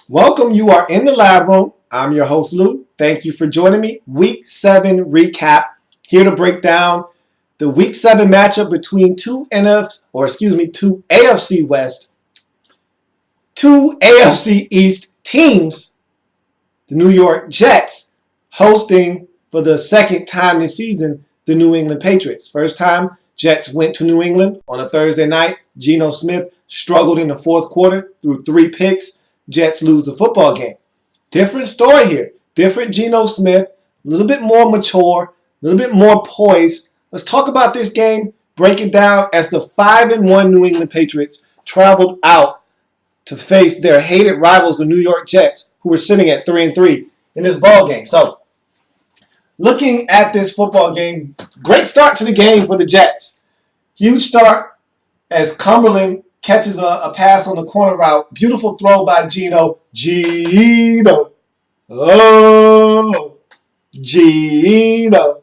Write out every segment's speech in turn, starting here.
Welcome. You are in the lab room. I'm your host, Lou. Thank you for joining me. Week 7 recap. Here to break down the Week 7 matchup between two AFC West, two AFC East teams. The New York Jets hosting for the second time this season the New England Patriots. First time Jets went to New England on a Thursday night. Geno Smith struggled in the fourth quarter through 3 picks. Jets lose the football game. Different story here. Different Geno Smith, a little bit more mature, a little bit more poised. Let's talk about this game, break it down as the 5-1 New England Patriots traveled out to face their hated rivals, the New York Jets, who were sitting at 3-3 in this ball game. So, looking at this football game, great start to the game for the Jets. Huge start as Cumberland catches a pass on the corner route. Beautiful throw by Geno. Oh, Geno.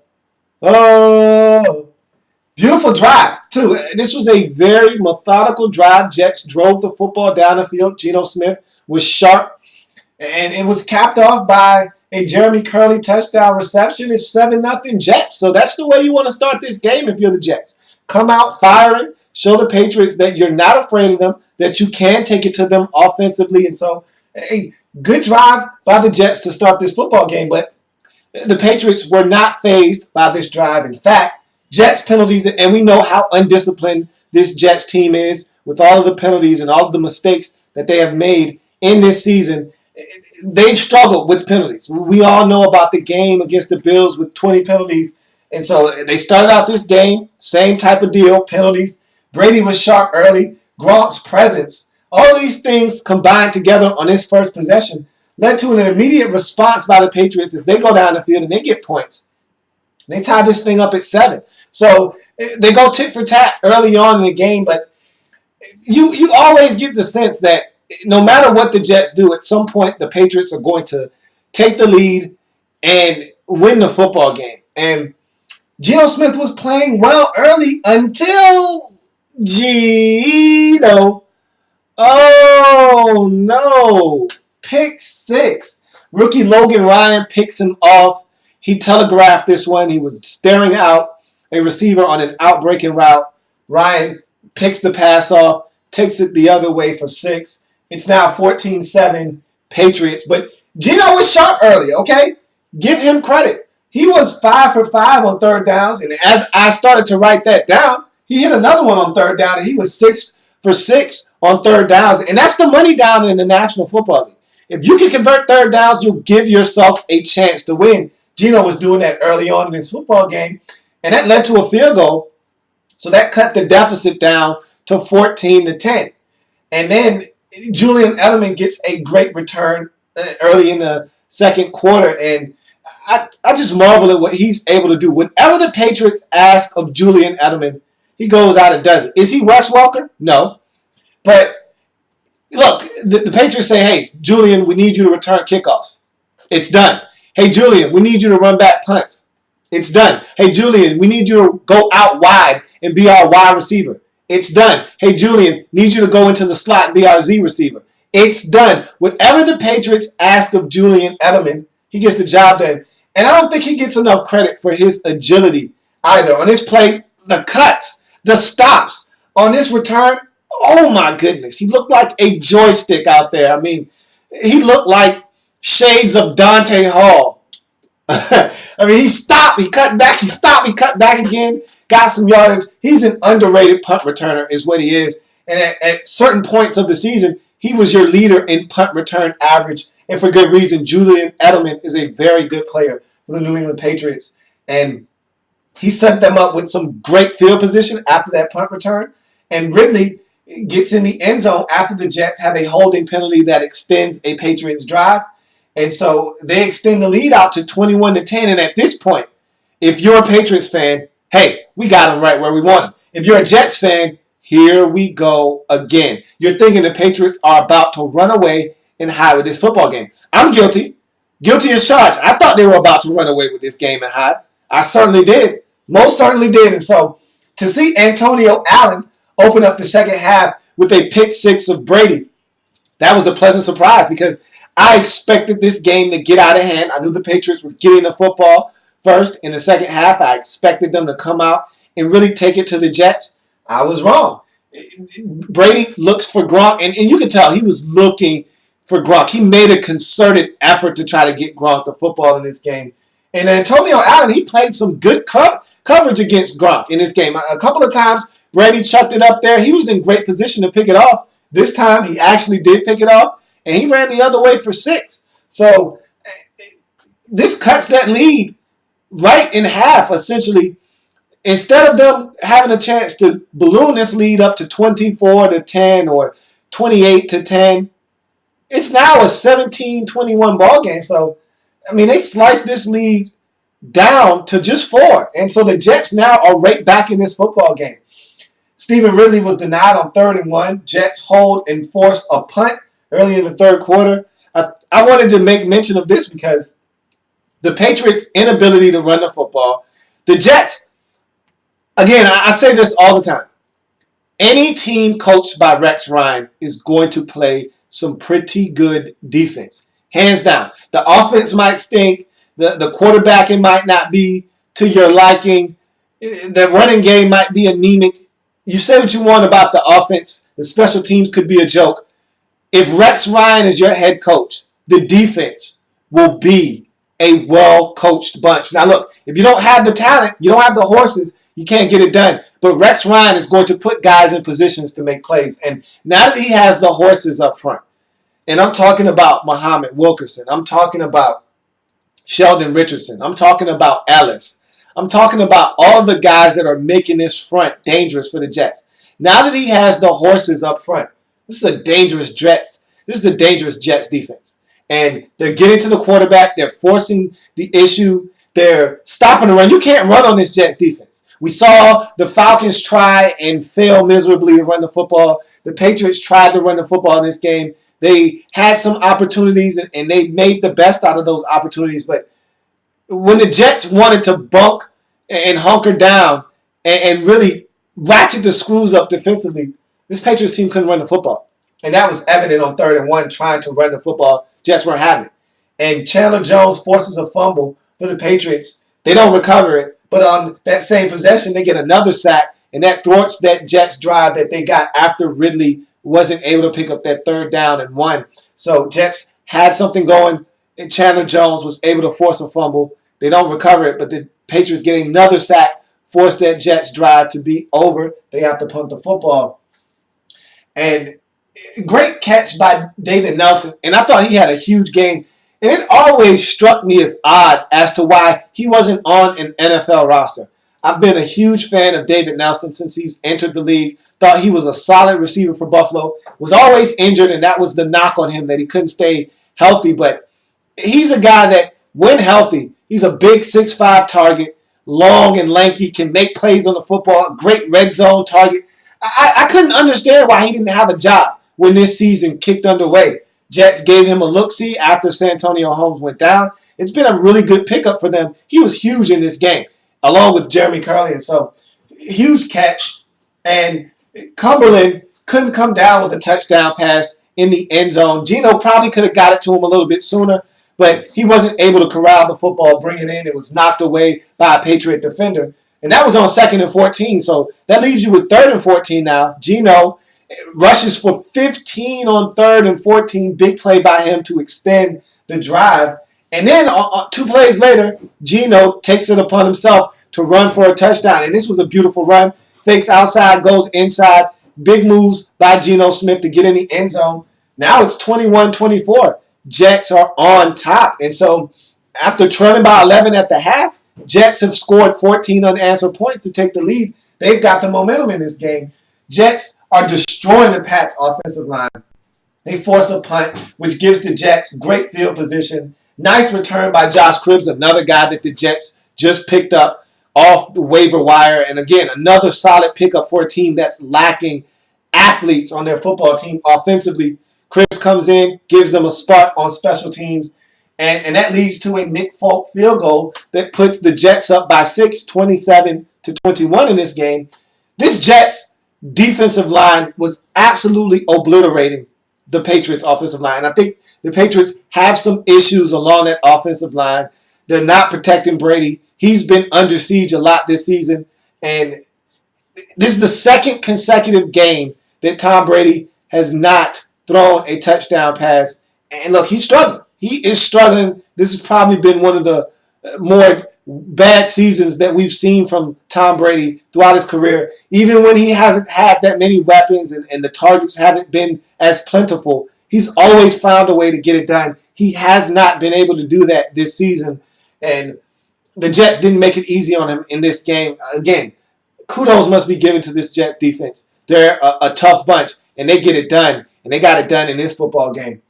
Oh. Beautiful drive, too. This was a very methodical drive. Jets drove the football down the field. Geno Smith was sharp. And it was capped off by a Jeremy Curley touchdown reception. It's 7-0 Jets. So that's the way you want to start this game if you're the Jets. Come out firing. Show the Patriots that you're not afraid of them, that you can take it to them offensively. And so, a good drive by the Jets to start this football game. But the Patriots were not fazed by this drive. In fact, Jets penalties, and we know how undisciplined this Jets team is with all of the penalties and all of the mistakes that they have made in this season. They've struggled with penalties. We all know about the game against the Bills with 20 penalties. And so they started out this game, same type of deal, penalties. Brady was sharp early. Gronk's presence. All these things combined together on his first possession led to an immediate response by the Patriots as they go down the field and they get points. They tie this thing up at 7. So they go tit for tat early on in the game, but you always get the sense that no matter what the Jets do, at some point the Patriots are going to take the lead and win the football game. And Geno Smith was playing well early until Geno. Oh no. Pick 6. Rookie Logan Ryan picks him off. He telegraphed this one. He was staring out a receiver on an out-breaking route. Ryan picks the pass off, takes it the other way for 6. It's now 14-7 Patriots. But Geno was sharp early, okay? Give him credit. He was 5 for 5 on third downs. And as I started to write that down, he hit another one on third down, and he was 6 for 6 on third downs. And that's the money down in the National Football League. If you can convert third downs, you'll give yourself a chance to win. Geno was doing that early on in this football game, and that led to a field goal. So that cut the deficit down to 14-10. And then Julian Edelman gets a great return early in the second quarter, and I just marvel at what he's able to do. Whenever the Patriots ask of Julian Edelman, he goes out and does it. Is he Wes Welker? No. But look, the Patriots say, hey, Julian, we need you to return kickoffs. It's done. Hey, Julian, we need you to run back punts. It's done. Hey, Julian, we need you to go out wide and be our wide receiver. It's done. Hey, Julian, need you to go into the slot and be our Z receiver. It's done. Whatever the Patriots ask of Julian Edelman, he gets the job done. And I don't think he gets enough credit for his agility either. On this play, the cuts, the stops on this return, oh my goodness. He looked like a joystick out there. I mean, he looked like shades of Dante Hall. I mean, he stopped, he cut back, he stopped, he cut back again, got some yardage. He's an underrated punt returner is what he is. And at certain points of the season, he was your leader in punt return average. And for good reason. Julian Edelman is a very good player for the New England Patriots. And he set them up with some great field position after that punt return. And Ridley gets in the end zone after the Jets have a holding penalty that extends a Patriots drive. And so they extend the lead out to 21-10. And at this point, if you're a Patriots fan, hey, we got him right where we want him. If you're a Jets fan, here we go again. You're thinking the Patriots are about to run away and hide with this football game. I'm guilty. Guilty as charged. I thought they were about to run away with this game and hide. I certainly did. Most certainly did. And so to see Antonio Allen open up the second half with a pick 6 of Brady, that was a pleasant surprise because I expected this game to get out of hand. I knew the Patriots were getting the football first. In the second half, I expected them to come out and really take it to the Jets. I was wrong. Brady looks for Gronk, and you can tell he was looking for Gronk. He made a concerted effort to try to get Gronk the football in this game. And Antonio Allen, he played some good coverage against Gronk in this game. A couple of times, Brady chucked it up there. He was in great position to pick it off. This time, he actually did pick it off, and he ran the other way for 6. So this cuts that lead right in half, essentially. Instead of them having a chance to balloon this lead up to 24-10 or 28-10, it's now a 17-21 ball game. So, I mean, they sliced this lead down to just 4. And so the Jets now are right back in this football game. Stephen Ridley was denied on 3rd and 1. Jets hold and force a punt early in the third quarter. I wanted to make mention of this because the Patriots' inability to run the football, the Jets, again, I say this all the time. Any team coached by Rex Ryan is going to play some pretty good defense. Hands down. The offense might stink. The quarterbacking might not be to your liking. The running game might be anemic. You say what you want about the offense. The special teams could be a joke. If Rex Ryan is your head coach, the defense will be a well-coached bunch. Now, look, if you don't have the talent, you don't have the horses, you can't get it done. But Rex Ryan is going to put guys in positions to make plays. And now that he has the horses up front, and I'm talking about Muhammad Wilkerson, I'm talking about Sheldon Richardson, I'm talking about Ellis, I'm talking about all the guys that are making this front dangerous for the Jets. Now that he has the horses up front, this is a dangerous Jets. This is a dangerous Jets defense. And they're getting to the quarterback. They're forcing the issue. They're stopping the run. You can't run on this Jets defense. We saw the Falcons try and fail miserably to run the football. The Patriots tried to run the football in this game. They had some opportunities, and they made the best out of those opportunities. But when the Jets wanted to bunk and hunker down and really ratchet the screws up defensively, this Patriots team couldn't run the football. And that was evident on 3rd and 1, trying to run the football. Jets weren't having it. And Chandler Jones forces a fumble for the Patriots. They don't recover it. But on that same possession, they get another sack, and that thwarts that Jets drive that they got after Ridley wasn't able to pick up that 3rd down and 1. So Jets had something going, and Chandler Jones was able to force a fumble. They don't recover it, but the Patriots getting another sack forced that Jets drive to be over. They have to punt the football. And great catch by David Nelson, and I thought he had a huge game. And it always struck me as odd as to why he wasn't on an NFL roster. I've been a huge fan of David Nelson since he's entered the league. Thought he was a solid receiver for Buffalo. Was always injured, and that was the knock on him, that he couldn't stay healthy. But he's a guy that, when healthy, he's a big 6'5" target, long and lanky, can make plays on the football, great red zone target. I couldn't understand why he didn't have a job when this season kicked underway. Jets gave him a look-see after Santonio Holmes went down. It's been a really good pickup for them. He was huge in this game, along with Jeremy Curley. And so, huge catch. And Cumberland couldn't come down with a touchdown pass in the end zone. Geno probably could have got it to him a little bit sooner, but he wasn't able to corral the football, bring it in. It was knocked away by a Patriot defender. And that was on 2nd and 14. So that leaves you with 3rd and 14 now. Geno rushes for 15 on 3rd and 14. Big play by him to extend the drive. And then 2 plays later, Geno takes it upon himself to run for a touchdown. And this was a beautiful run. Fakes outside, goes inside. Big moves by Geno Smith to get in the end zone. Now it's 21-24. Jets are on top. And so after trailing by 11 at the half, Jets have scored 14 unanswered points to take the lead. They've got the momentum in this game. Jets are destroying the Pats' offensive line. They force a punt, which gives the Jets great field position. Nice return by Josh Cribbs, another guy that the Jets just picked up off the waiver wire. And again, another solid pickup for a team that's lacking athletes on their football team offensively. Cribbs comes in, gives them a spark on special teams. And that leads to a Nick Folk field goal that puts the Jets up by 6, 27-21 in this game. This Jets defensive line was absolutely obliterating the Patriots offensive line. I think the Patriots have some issues along that offensive line. They're not protecting Brady. He's been under siege a lot this season. And this is the second consecutive game that Tom Brady has not thrown a touchdown pass. And look, he's struggling. He is struggling. This has probably been one of the more bad seasons that we've seen from Tom Brady throughout his career. Even when he hasn't had that many weapons and the targets haven't been as plentiful, he's always found a way to get it done. He has not been able to do that this season. And the Jets didn't make it easy on him in this game. Again, kudos must be given to this Jets defense. They're a tough bunch, and they get it done, and they got it done in this football game.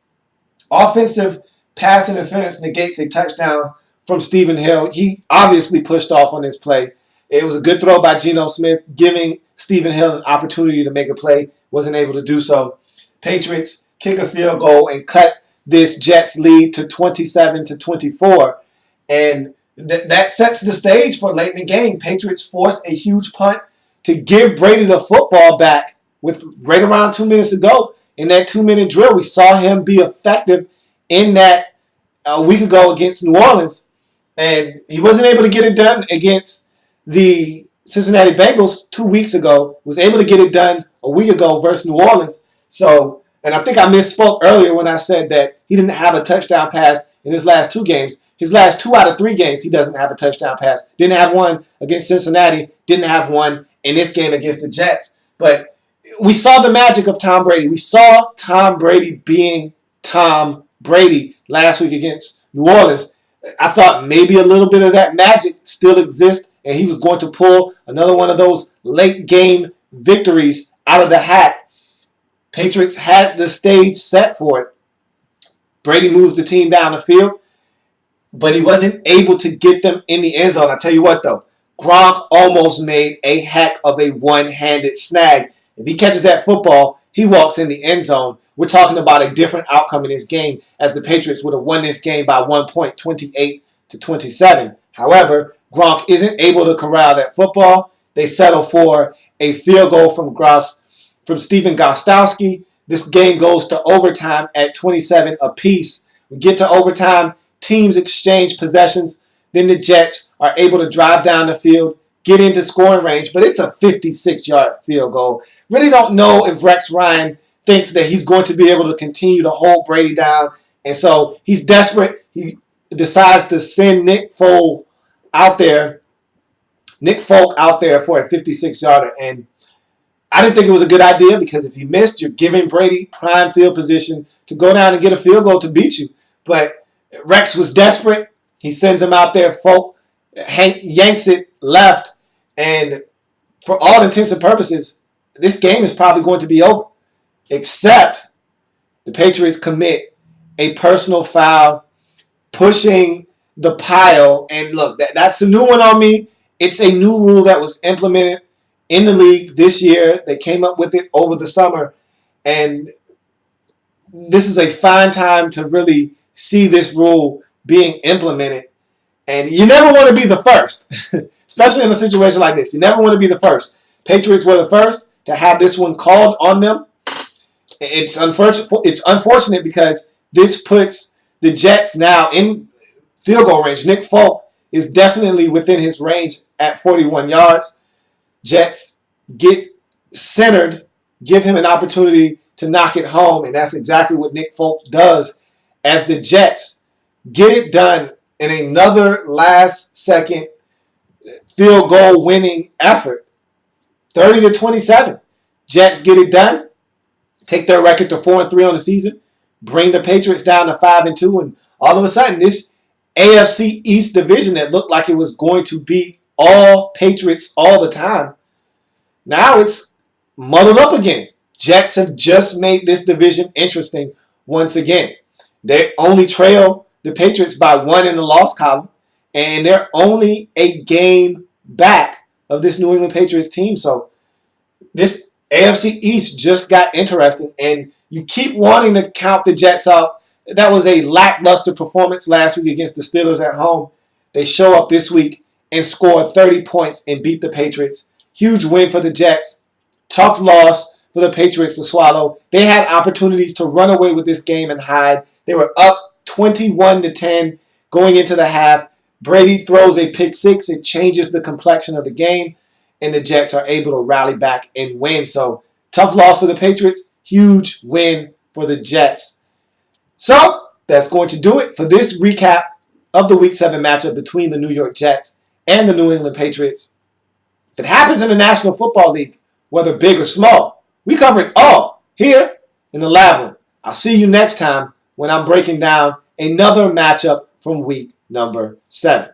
Offensive pass interference negates a touchdown from Stephen Hill. He obviously pushed off on this play. It was a good throw by Geno Smith, giving Stephen Hill an opportunity to make a play. Wasn't able to do so. Patriots kick a field goal and cut this Jets lead to 27-24. And that sets the stage for late in the game. Patriots force a huge punt to give Brady the football back with right around 2 minutes to go. In that 2-minute drill, we saw him be effective in that a week ago against New Orleans. And he wasn't able to get it done against the Cincinnati Bengals 2 weeks ago. Was able to get it done a week ago versus New Orleans. So, and I think I misspoke earlier when I said that he didn't have a touchdown pass in his last 2 games. His last 2 out of 3 games, he doesn't have a touchdown pass. Didn't have one against Cincinnati. Didn't have one in this game against the Jets. But we saw the magic of Tom Brady. We saw Tom Brady being Tom Brady last week against New Orleans. I thought maybe a little bit of that magic still exists, and he was going to pull another one of those late game victories out of the hat. Patriots had the stage set for it. Brady moves the team down the field, but he wasn't able to get them in the end zone. I tell you what, though, Gronk almost made a heck of a one-handed snag. If he catches that football, he walks in the end zone. We're talking about a different outcome in this game, as the Patriots would have won this game by 1 point, 28-27. However, Gronk isn't able to corral that football. They settle for a field goal from Stephen Gostkowski. This game goes to overtime at 27 apiece. We get to overtime. Teams exchange possessions. Then the Jets are able to drive down the field, get into scoring range, but it's a 56-yard field goal. Really don't know if Rex Ryan thinks that he's going to be able to continue to hold Brady down. And so he's desperate. He decides to send Nick Folk out there for a 56-yarder. And I didn't think it was a good idea, because if you missed, you're giving Brady prime field position to go down and get a field goal to beat you. But Rex was desperate. He sends him out there. Folk yanks it left. And for all intents and purposes, this game is probably going to be over. Except the Patriots commit a personal foul, pushing the pile. And look, that's a new one on me. It's a new rule that was implemented in the league this year. They came up with it over the summer. And this is a fine time to really see this rule being implemented. And you never want to be the first, especially in a situation like this. You never want to be the first. Patriots were the first to have this one called on them. It's unfortunate because this puts the Jets now in field goal range. Nick Folk is definitely within his range at 41 yards. Jets get centered, give him an opportunity to knock it home, and that's exactly what Nick Folk does as the Jets get it done in another last-second field goal winning effort. 30-27. Jets get it done. Take their record to 4-3 on the season, bring the Patriots down to 5-2, and all of a sudden, this AFC East division that looked like it was going to be all Patriots all the time, now it's muddled up again. Jets have just made this division interesting once again. They only trail the Patriots by 1 in the loss column, and they're only a game back of this New England Patriots team. So this AFC East just got interesting, and you keep wanting to count the Jets out. That was a lackluster performance last week against the Steelers at home. They show up this week and score 30 points and beat the Patriots. Huge win for the Jets. Tough loss for the Patriots to swallow. They had opportunities to run away with this game and hide. They were up 21-10 going into the half. Brady throws a pick six. It changes the complexion of the game, and the Jets are able to rally back and win. So, tough loss for the Patriots. Huge win for the Jets. So, that's going to do it for this recap of the Week 7 matchup between the New York Jets and the New England Patriots. If it happens in the National Football League, whether big or small, we cover it all here in the L.A.B. I'll see you next time when I'm breaking down another matchup from week number 7.